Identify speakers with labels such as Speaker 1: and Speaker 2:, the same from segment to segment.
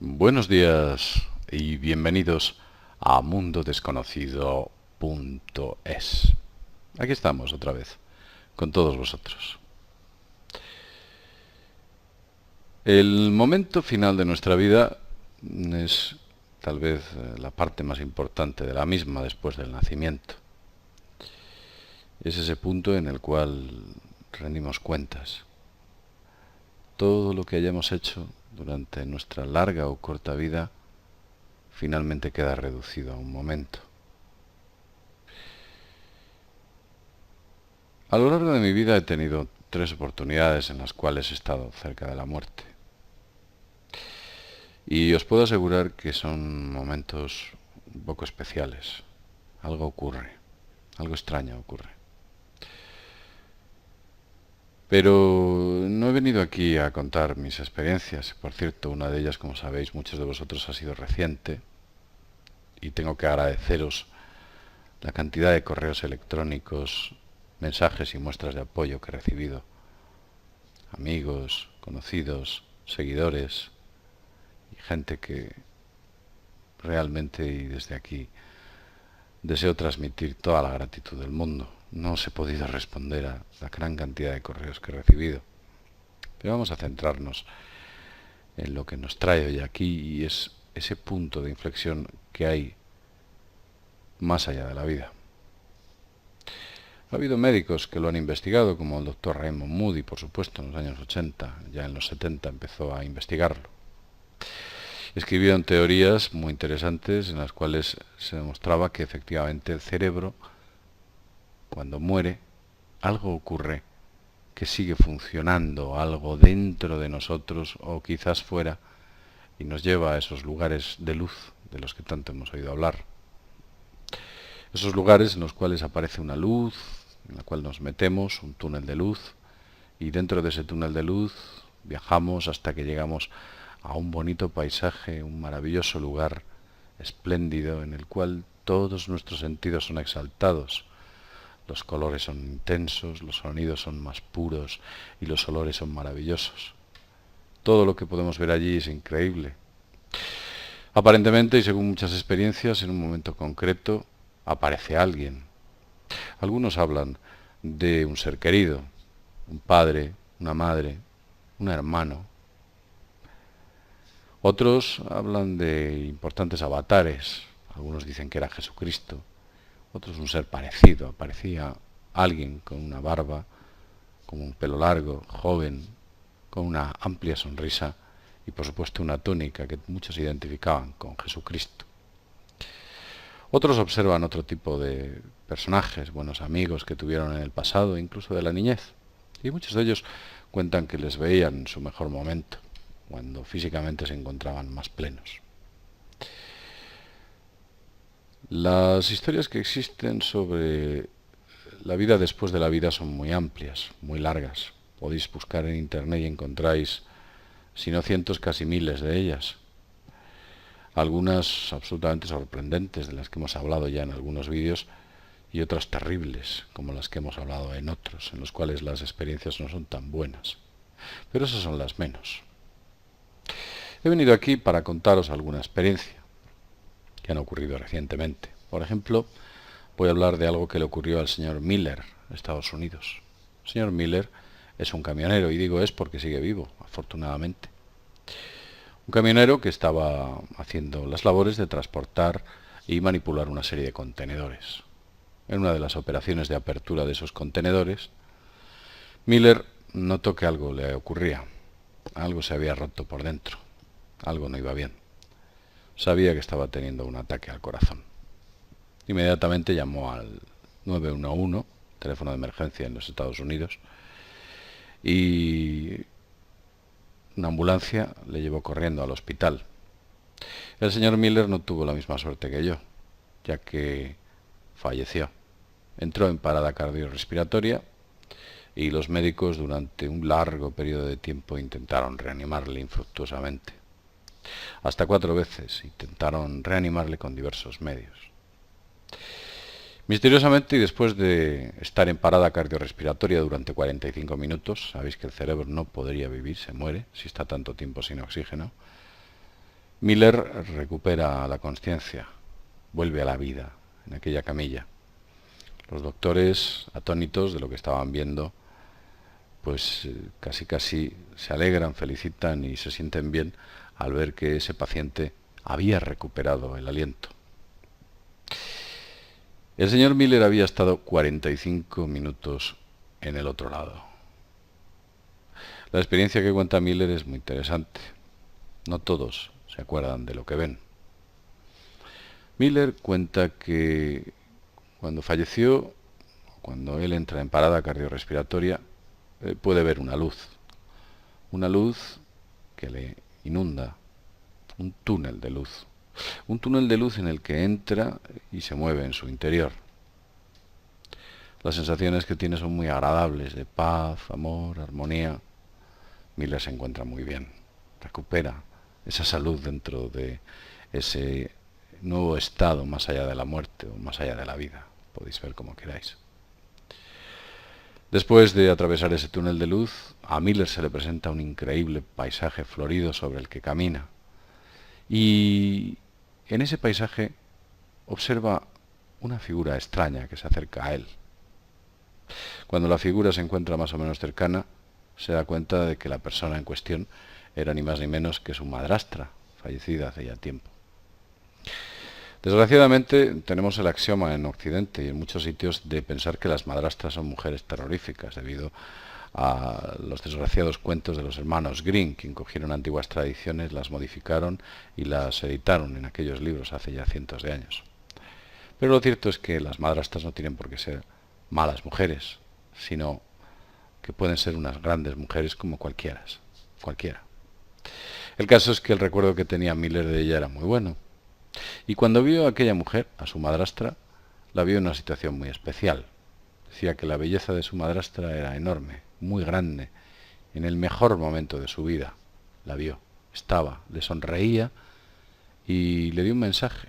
Speaker 1: Buenos días y bienvenidos a mundodesconocido.es. Aquí estamos otra vez, con todos vosotros. El momento final de nuestra vida es tal vez la parte más importante de la misma después del nacimiento. Es ese punto en el cual rendimos cuentas. Todo lo que hayamos hecho durante nuestra larga o corta vida finalmente queda reducido a un momento. A lo largo de mi vida he tenido 3 oportunidades en las cuales he estado cerca de la muerte. Y os puedo asegurar que son momentos un poco especiales. Algo ocurre, algo extraño ocurre. Pero no he venido aquí a contar mis experiencias. Por cierto, una de ellas, como sabéis, muchos de vosotros ha sido reciente. Y tengo que agradeceros la cantidad de correos electrónicos, mensajes y muestras de apoyo que he recibido. Amigos, conocidos, seguidores y gente que realmente, y desde aquí, deseo transmitir toda la gratitud del mundo. No os he podido responder a la gran cantidad de correos que he recibido. Pero vamos a centrarnos en lo que nos trae hoy aquí, y es ese punto de inflexión que hay más allá de la vida. Ha habido médicos que lo han investigado, como el doctor Raymond Moody, por supuesto, en los años 80. Ya en los 70 empezó a investigarlo. Escribieron teorías muy interesantes en las cuales se demostraba que efectivamente el cerebro, cuando muere, algo ocurre que sigue funcionando, algo dentro de nosotros o quizás fuera, y nos lleva a esos lugares de luz de los que tanto hemos oído hablar. Esos lugares en los cuales aparece una luz, en la cual nos metemos, un túnel de luz, y dentro de ese túnel de luz viajamos hasta que llegamos a un bonito paisaje, un maravilloso lugar espléndido en el cual todos nuestros sentidos son exaltados. Los colores son intensos, los sonidos son más puros y los olores son maravillosos. Todo lo que podemos ver allí es increíble. Aparentemente, y según muchas experiencias, en un momento concreto aparece alguien. Algunos hablan de un ser querido, un padre, una madre, un hermano. Otros hablan de importantes avatares. Algunos dicen que era Jesucristo. Otros un ser parecido. Aparecía alguien con una barba, con un pelo largo, joven, con una amplia sonrisa y por supuesto una túnica que muchos identificaban con Jesucristo. Otros observan otro tipo de personajes, buenos amigos que tuvieron en el pasado, incluso de la niñez. Y muchos de ellos cuentan que les veían en su mejor momento, cuando físicamente se encontraban más plenos. Las historias que existen sobre la vida después de la vida son muy amplias, muy largas. Podéis buscar en internet y encontráis, si no cientos, casi miles de ellas. Algunas absolutamente sorprendentes, de las que hemos hablado ya en algunos vídeos, y otras terribles, como las que hemos hablado en otros, en los cuales las experiencias no son tan buenas. Pero esas son las menos. He venido aquí para contaros alguna experiencia que han ocurrido recientemente. Por ejemplo, voy a hablar de algo que le ocurrió al señor Miller, en Estados Unidos. El señor Miller es un camionero, y digo es porque sigue vivo, afortunadamente. Un camionero que estaba haciendo las labores de transportar y manipular una serie de contenedores. En una de las operaciones de apertura de esos contenedores, Miller notó que algo le ocurría. Algo se había roto por dentro. Algo no iba bien. Sabía que estaba teniendo un ataque al corazón. Inmediatamente llamó al 911, teléfono de emergencia en los Estados Unidos, y una ambulancia le llevó corriendo al hospital. El señor Miller no tuvo la misma suerte que yo, ya que falleció. Entró en parada cardiorrespiratoria y los médicos durante un largo periodo de tiempo intentaron reanimarle infructuosamente. Hasta 4 veces intentaron reanimarle con diversos medios. Misteriosamente, y después de estar en parada cardiorrespiratoria durante 45 minutos, sabéis que el cerebro no podría vivir, se muere si está tanto tiempo sin oxígeno, Miller recupera la conciencia, vuelve a la vida en aquella camilla. Los doctores, atónitos de lo que estaban viendo, pues casi se alegran, felicitan y se sienten bien al ver que ese paciente había recuperado el aliento. El señor Miller había estado 45 minutos en el otro lado. La experiencia que cuenta Miller es muy interesante. No todos se acuerdan de lo que ven. Miller cuenta que cuando falleció, cuando él entra en parada cardiorrespiratoria, puede ver una luz que le inunda, un túnel de luz en el que entra y se mueve en su interior. Las sensaciones que tiene son muy agradables, de paz, amor, armonía. Miller se encuentra muy bien, recupera esa salud dentro de ese nuevo estado más allá de la muerte o más allá de la vida, podéis ver como queráis. Después de atravesar ese túnel de luz, a Miller se le presenta un increíble paisaje florido sobre el que camina. Y en ese paisaje observa una figura extraña que se acerca a él. Cuando la figura se encuentra más o menos cercana, se da cuenta de que la persona en cuestión era ni más ni menos que su madrastra, fallecida hace ya tiempo. Desgraciadamente tenemos el axioma en Occidente y en muchos sitios de pensar que las madrastras son mujeres terroríficas debido a los desgraciados cuentos de los hermanos Grimm, que cogieron antiguas tradiciones, las modificaron y las editaron en aquellos libros hace ya cientos de años. Pero lo cierto es que las madrastras no tienen por qué ser malas mujeres, sino que pueden ser unas grandes mujeres como cualquiera. El caso es que el recuerdo que tenía Miller de ella era muy bueno. Y cuando vio a aquella mujer, a su madrastra, la vio en una situación muy especial. Decía que la belleza de su madrastra era enorme, muy grande, en el mejor momento de su vida. La vio, estaba, le sonreía y le dio un mensaje.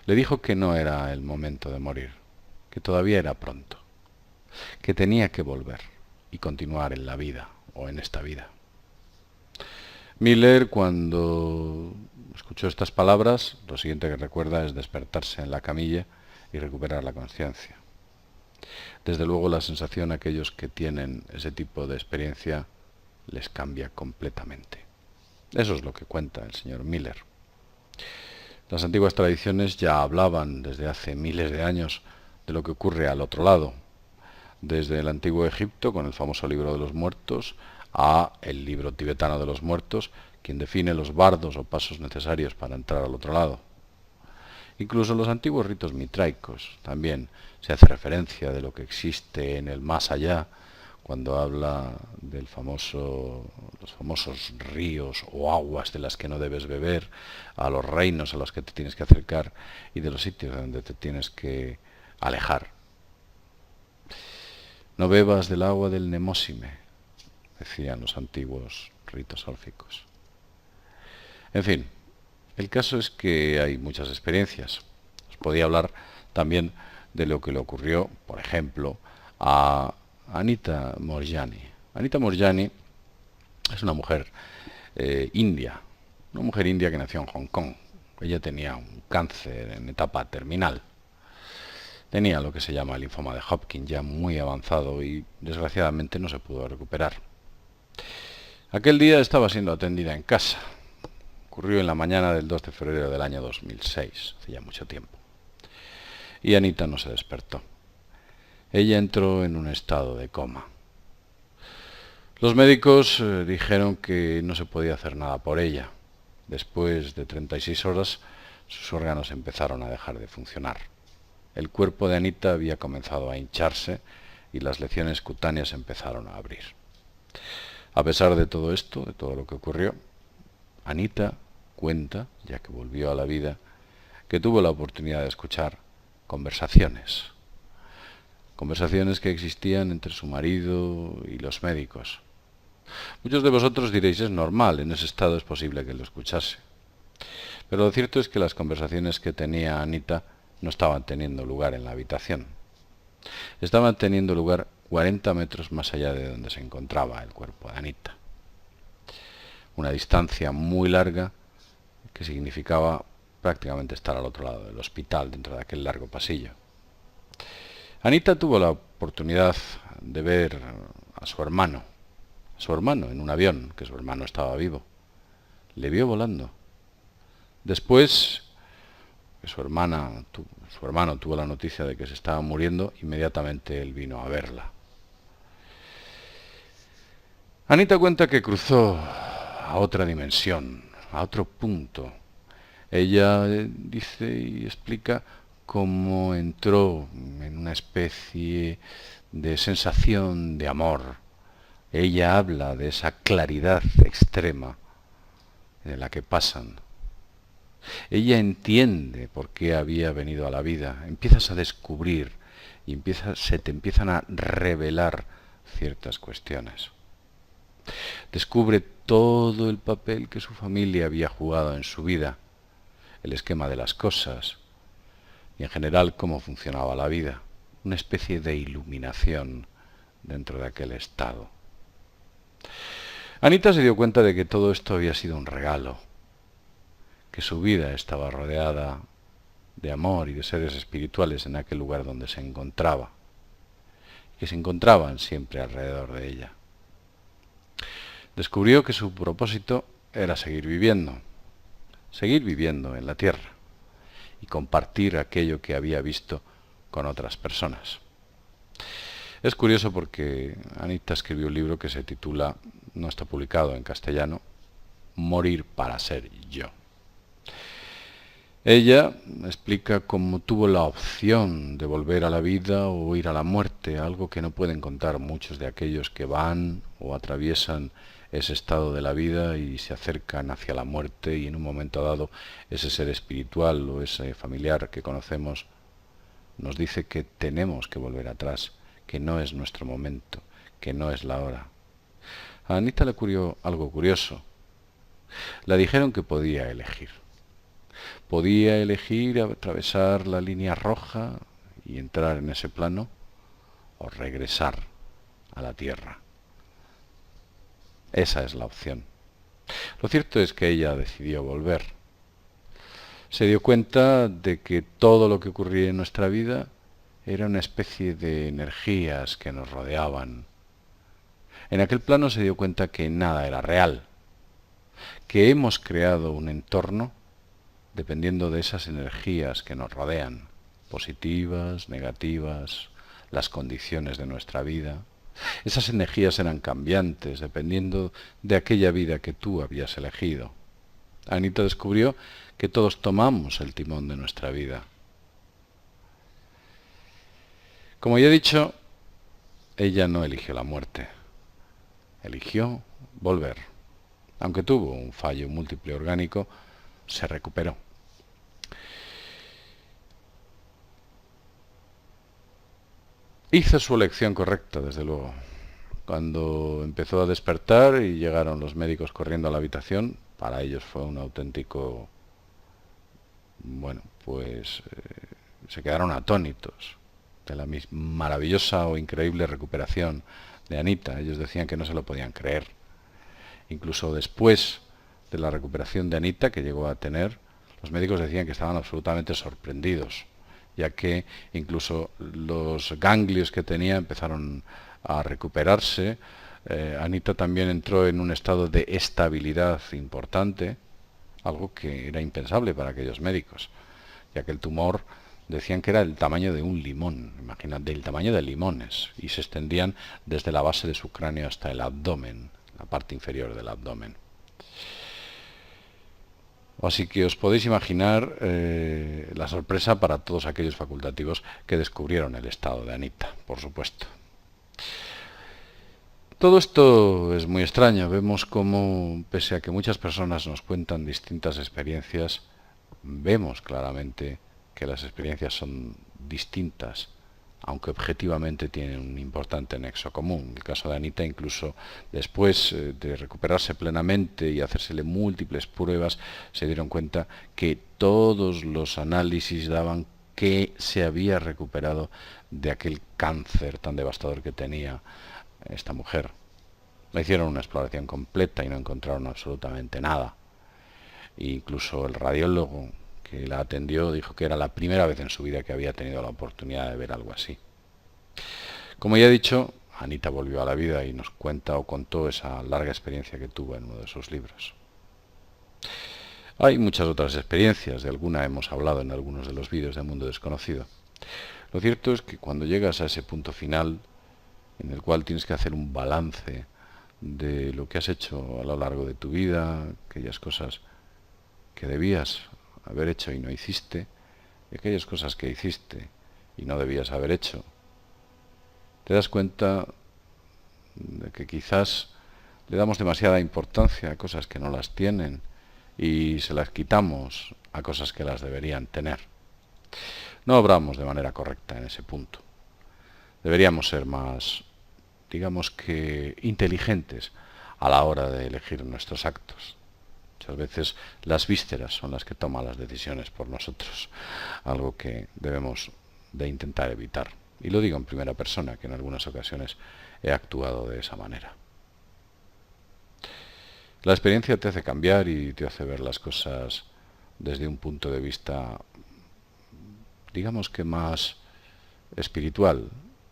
Speaker 1: Le dijo que no era el momento de morir, que todavía era pronto, que tenía que volver y continuar en la vida o en esta vida. Miller, cuando escuchó estas palabras, lo siguiente que recuerda es despertarse en la camilla y recuperar la conciencia. Desde luego la sensación a aquellos que tienen ese tipo de experiencia les cambia completamente. Eso es lo que cuenta el señor Miller. Las antiguas tradiciones ya hablaban desde hace miles de años de lo que ocurre al otro lado, desde el antiguo Egipto con el famoso libro de los muertos a el libro tibetano de los muertos, quien define los bardos o pasos necesarios para entrar al otro lado. Incluso en los antiguos ritos mitraicos también se hace referencia de lo que existe en el más allá, cuando habla del los famosos ríos o aguas de las que no debes beber, a los reinos a los que te tienes que acercar y de los sitios donde te tienes que alejar. No bebas del agua del Nemósime, decían los antiguos ritos élficos. En fin, el caso es que hay muchas experiencias. Os podía hablar también de lo que le ocurrió, por ejemplo, a Anita Moorjani. Anita Moorjani es una mujer india, una mujer india que nació en Hong Kong. Ella tenía un cáncer en etapa terminal. Tenía lo que se llama el linfoma de Hodgkin ya muy avanzado y desgraciadamente no se pudo recuperar. Aquel día estaba siendo atendida en casa. Ocurrió en la mañana del 2 de febrero del año 2006, hace ya mucho tiempo. Y Anita no se despertó. Ella entró en un estado de coma. Los médicos dijeron que no se podía hacer nada por ella. Después de 36 horas, sus órganos empezaron a dejar de funcionar. El cuerpo de Anita había comenzado a hincharse y las lesiones cutáneas empezaron a abrir. A pesar de todo esto, de todo lo que ocurrió, Anita cuenta, ya que volvió a la vida, que tuvo la oportunidad de escuchar conversaciones que existían entre su marido y los médicos. Muchos de vosotros diréis, es normal, en ese estado es posible que lo escuchase. Pero lo cierto es que las conversaciones que tenía Anita no estaban teniendo lugar en la habitación. Estaban teniendo lugar 40 metros más allá de donde se encontraba el cuerpo de Anita. Una distancia muy larga que significaba prácticamente estar al otro lado del hospital, dentro de aquel largo pasillo. Anita tuvo la oportunidad de ver a su hermano en un avión, que su hermano estaba vivo. Le vio volando. Después, que su hermano tuvo la noticia de que se estaba muriendo, inmediatamente él vino a verla. Anita cuenta que cruzó a otra dimensión, a otro punto. Ella dice y explica cómo entró en una especie de sensación de amor. Ella habla de esa claridad extrema en la que pasan. Ella entiende por qué había venido a la vida. Empiezas a descubrir y se te empiezan a revelar ciertas cuestiones. Descubre todo el papel que su familia había jugado en su vida, el esquema de las cosas y en general cómo funcionaba la vida. Una especie de iluminación dentro de aquel estado. Anita se dio cuenta de que todo esto había sido un regalo, que su vida estaba rodeada de amor y de seres espirituales en aquel lugar donde se encontraba, que se encontraban siempre alrededor de ella. Descubrió que su propósito era seguir viviendo en la tierra y compartir aquello que había visto con otras personas. Es curioso porque Anita escribió un libro que se titula, no está publicado en castellano, Morir para ser yo. Ella explica cómo tuvo la opción de volver a la vida o ir a la muerte, algo que no pueden contar muchos de aquellos que van o atraviesan ese estado de la vida y se acercan hacia la muerte, y en un momento dado ese ser espiritual o ese familiar que conocemos nos dice que tenemos que volver atrás, que no es nuestro momento, que no es la hora. A Anita le ocurrió algo curioso. Le dijeron que podía elegir. Podía elegir atravesar la línea roja y entrar en ese plano, o regresar a la tierra. Esa es la opción. Lo cierto es que ella decidió volver. Se dio cuenta de que todo lo que ocurría en nuestra vida era una especie de energías que nos rodeaban. En aquel plano se dio cuenta que nada era real, que hemos creado un entorno dependiendo de esas energías que nos rodean, positivas, negativas, las condiciones de nuestra vida. Esas energías eran cambiantes dependiendo de aquella vida que tú habías elegido. Anita descubrió que todos tomamos el timón de nuestra vida. Como ya he dicho, ella no eligió la muerte, eligió volver. Aunque tuvo un fallo múltiple orgánico, se recuperó. Hizo su elección correcta, desde luego. Cuando empezó a despertar y llegaron los médicos corriendo a la habitación, para ellos fue un auténtico... se quedaron atónitos de la maravillosa o increíble recuperación de Anita. Ellos decían que no se lo podían creer. Incluso después de la recuperación de Anita, que llegó a tener, los médicos decían que estaban absolutamente sorprendidos, ya que incluso los ganglios que tenía empezaron a recuperarse. Anita también entró en un estado de estabilidad importante, algo que era impensable para aquellos médicos, ya que el tumor decían que era del tamaño de un limón, imagínate, del tamaño de limones, y se extendían desde la base de su cráneo hasta el abdomen, la parte inferior del abdomen. Así que os podéis imaginar la sorpresa para todos aquellos facultativos que descubrieron el estado de Anita, por supuesto. Todo esto es muy extraño. Vemos cómo, pese a que muchas personas nos cuentan distintas experiencias, vemos claramente que las experiencias son distintas, aunque objetivamente tienen un importante nexo común. En el caso de Anita, incluso después de recuperarse plenamente y hacérsele múltiples pruebas, se dieron cuenta que todos los análisis daban que se había recuperado de aquel cáncer tan devastador que tenía esta mujer. Le hicieron una exploración completa y no encontraron absolutamente nada. E incluso el radiólogo que la atendió dijo que era la primera vez en su vida que había tenido la oportunidad de ver algo así. Como ya he dicho, Anita volvió a la vida y nos cuenta o contó esa larga experiencia que tuvo en uno de sus libros. Hay muchas otras experiencias, de alguna hemos hablado en algunos de los vídeos de Mundo Desconocido. Lo cierto es que cuando llegas a ese punto final, en el cual tienes que hacer un balance de lo que has hecho a lo largo de tu vida, aquellas cosas que debías haber hecho y no hiciste, y aquellas cosas que hiciste y no debías haber hecho, te das cuenta de que quizás le damos demasiada importancia a cosas que no las tienen y se las quitamos a cosas que las deberían tener. No obramos de manera correcta en ese punto. Deberíamos ser más, digamos que, inteligentes a la hora de elegir nuestros actos. Muchas veces las vísceras son las que toman las decisiones por nosotros, algo que debemos de intentar evitar. Y lo digo en primera persona, que en algunas ocasiones he actuado de esa manera. La experiencia te hace cambiar y te hace ver las cosas desde un punto de vista, digamos que más espiritual.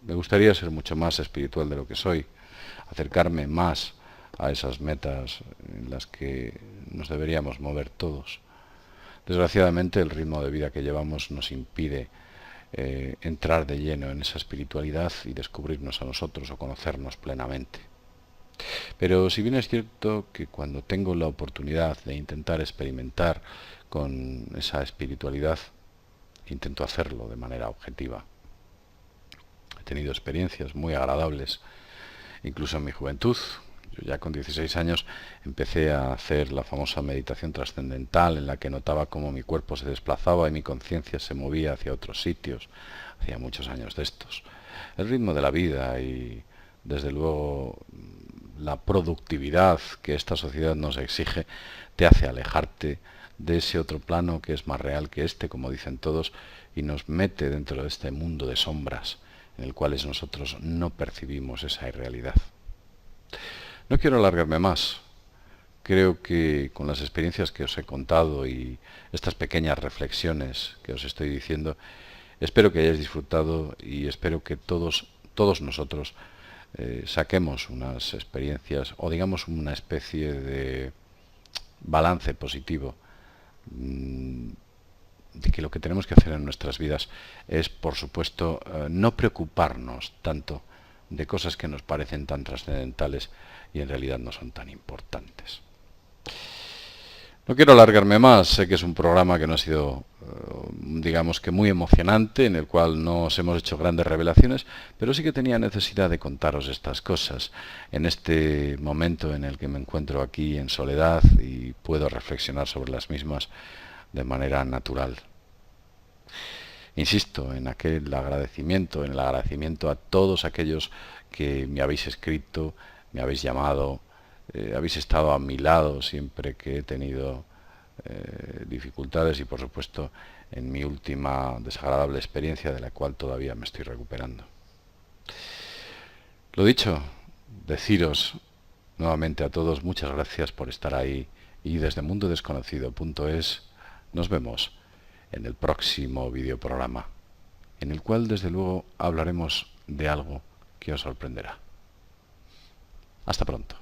Speaker 1: Me gustaría ser mucho más espiritual de lo que soy, acercarme más a esas metas en las que nos deberíamos mover todos. Desgraciadamente el ritmo de vida que llevamos nos impide entrar de lleno en esa espiritualidad y descubrirnos a nosotros o conocernos plenamente. Pero si bien es cierto que cuando tengo la oportunidad de intentar experimentar con esa espiritualidad, intento hacerlo de manera objetiva. He tenido experiencias muy agradables, incluso en mi juventud. Yo ya con 16 años empecé a hacer la famosa meditación trascendental, en la que notaba cómo mi cuerpo se desplazaba y mi conciencia se movía hacia otros sitios. Hacía muchos años de estos. El ritmo de la vida y, desde luego, la productividad que esta sociedad nos exige te hace alejarte de ese otro plano que es más real que este, como dicen todos, y nos mete dentro de este mundo de sombras en el cual nosotros no percibimos esa irrealidad. No quiero alargarme más. Creo que con las experiencias que os he contado y estas pequeñas reflexiones que os estoy diciendo, espero que hayáis disfrutado y espero que todos nosotros saquemos unas experiencias o digamos una especie de balance positivo de que lo que tenemos que hacer en nuestras vidas es, por supuesto, no preocuparnos tanto de cosas que nos parecen tan trascendentales y en realidad no son tan importantes. No quiero alargarme más, sé que es un programa que no ha sido, digamos que muy emocionante, en el cual no os hemos hecho grandes revelaciones, pero sí que tenía necesidad de contaros estas cosas en este momento en el que me encuentro aquí en soledad y puedo reflexionar sobre las mismas de manera natural. Insisto en el agradecimiento a todos aquellos que me habéis escrito, me habéis llamado, habéis estado a mi lado siempre que he tenido dificultades y por supuesto en mi última desagradable experiencia de la cual todavía me estoy recuperando. Lo dicho, deciros nuevamente a todos muchas gracias por estar ahí y desde mundodesconocido.es nos vemos en el próximo videoprograma, en el cual desde luego hablaremos de algo que os sorprenderá. Hasta pronto.